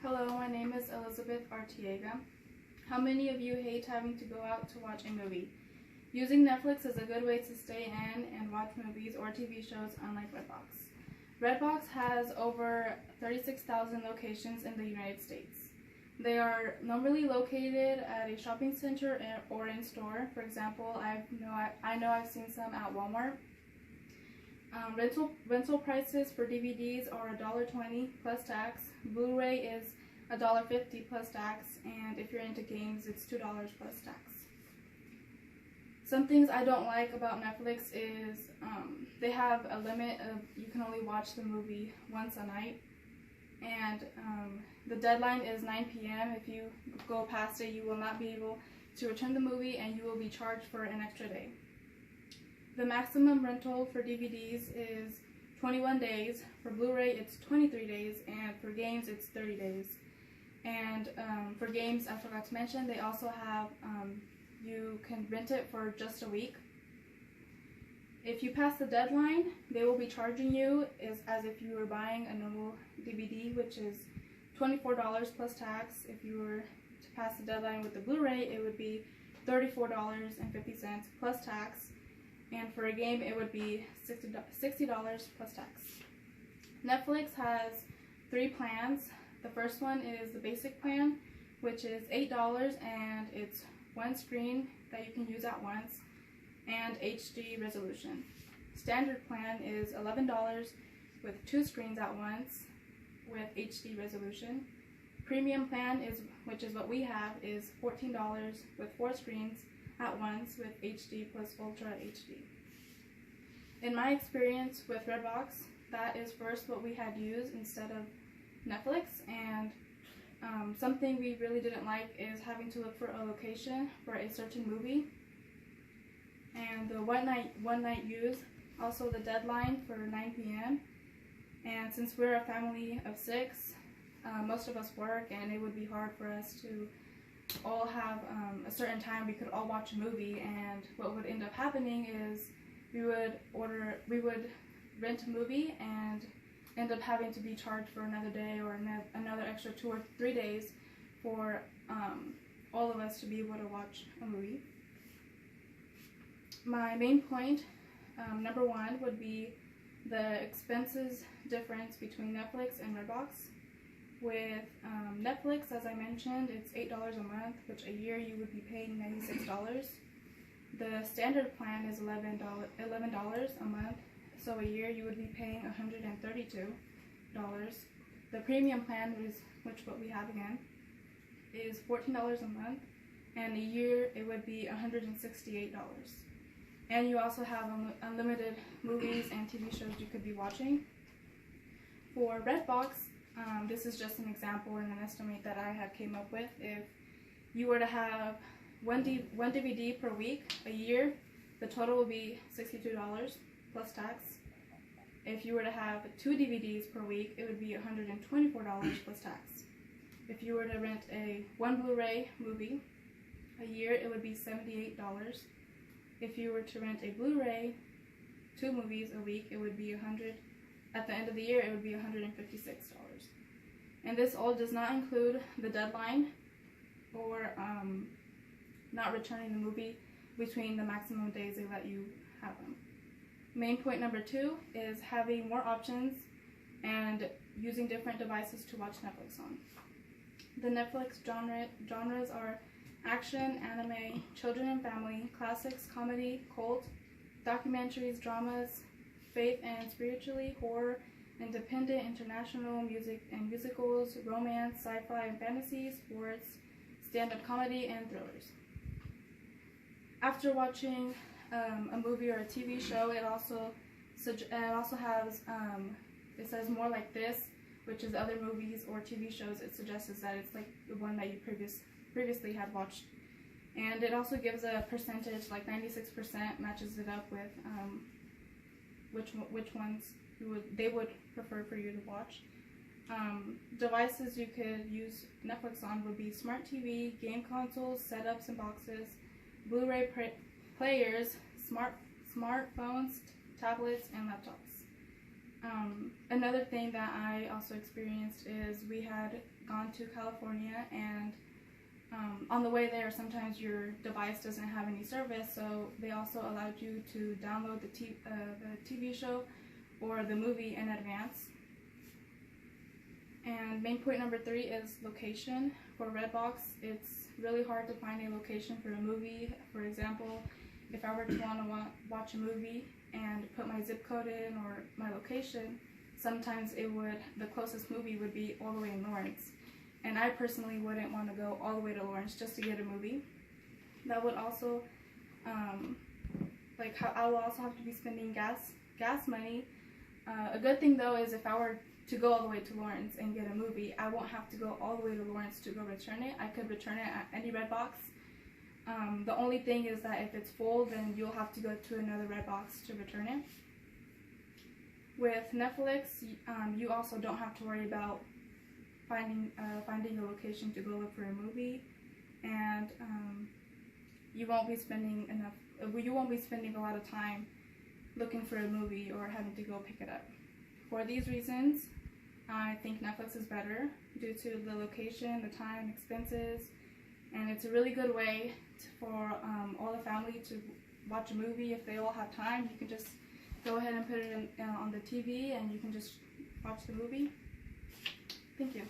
Hello, my name is Elizabeth Arteaga. How many of you hate having to go out to watch a movie? Using Netflix is a good way to stay in and watch movies or TV shows, unlike Redbox. Redbox has over 36,000 locations in the United States. They are normally located at a shopping center or in store. For example, I know I've seen some at Walmart. Rental prices for DVDs are $1.20 plus tax. Blu-ray is $1.50 plus tax, and if you're into games, it's $2 plus tax. Some things I don't like about Netflix is they have a limit of you can only watch the movie once a night, and the deadline is 9 p.m. If you go past it, you will not be able to return the movie, and you will be charged for an extra day. The maximum rental for DVDs is 21 days. For Blu-ray, it's 23 days, and for games, it's 30 days. And for games, I forgot to mention, they also have, you can rent it for just a week. If you pass the deadline, they will be charging you as if you were buying a normal DVD, which is $24 plus tax. If you were to pass the deadline with the Blu-ray, it would be $34.50 plus tax. And for a game, it would be $60 plus tax. Netflix has 3 plans. The first one is the basic plan, which is $8, and it's one screen that you can use at once, and HD resolution. Standard plan is $11 with 2 screens at once with HD resolution. Premium plan, which is what we have, is $14 with 4 screens at once with HD plus Ultra HD. In my experience with Redbox, that is first what we had used instead of Netflix, and something we really didn't like is having to look for a location for a certain movie, and the one night use, also the deadline for 9 p.m. And since we're a family of 6, most of us work, and it would be hard for us to all have a certain time we could all watch a movie, and what would end up happening is we would rent a movie and end up having to be charged for another day or another extra 2 or 3 days for all of us to be able to watch a movie. My main point, number 1, would be the expenses difference between Netflix and Redbox. With Netflix, as I mentioned, it's $8 a month, which a year you would be paying $96. The standard plan is $11 a month, so a year you would be paying $132. The premium plan, which what we have again, is $14 a month, and a year it would be $168. And you also have unlimited movies and TV shows you could be watching. For Redbox, this is just an example and an estimate that I had came up with. If you were to have one DVD per week a year, the total would be $62 plus tax. If you were to have 2 DVDs per week, it would be $124 plus tax. If you were to rent one Blu-ray movie a year, it would be $78. If you were to rent a Blu-ray 2 movies a week, it would be at the end of the year, it would be $156. And this all does not include the deadline or not returning the movie between the maximum days they let you have them. Main point number 2 is having more options and using different devices to watch Netflix on. The Netflix genres are action, anime, children and family, classics, comedy, cult, documentaries, dramas, faith and spiritually, horror, independent, international, music and musicals, romance, sci-fi and fantasy, sports, stand-up comedy, and thrillers. After watching a movie or a TV show, it also has it says more like this, which is other movies or TV shows. It suggests that it's like the one that you previously had watched, and it also gives a percentage, like 96% matches it up with which ones they would prefer for you to watch. Devices you could use Netflix on would be smart TV, game consoles, setups and boxes, Blu-ray players, smartphones, tablets, and laptops. Another thing that I also experienced is we had gone to California, and on the way there, sometimes your device doesn't have any service, so they also allowed you to download the TV show or the movie in advance. And main point number 3 is location. For Redbox, it's really hard to find a location for a movie. For example, if I were to want to watch a movie and put my zip code in or my location, sometimes the closest movie would be all the way in Lawrence. And I personally wouldn't want to go all the way to Lawrence just to get a movie. That would also, I will also have to be spending gas money. A good thing though is if I were to go all the way to Lawrence and get a movie, I won't have to go all the way to Lawrence to go return it. I could return it at any Redbox. The only thing is that if it's full, then you'll have to go to another Redbox to return it. With Netflix, you also don't have to worry about finding a location to go look for a movie, and you won't be spending a lot of time looking for a movie or having to go pick it up. For these reasons, I think Netflix is better due to the location, the time, expenses, and it's a really good way for all the family to watch a movie. If they all have time, you can just go ahead and put it on the TV and you can just watch the movie. Thank you.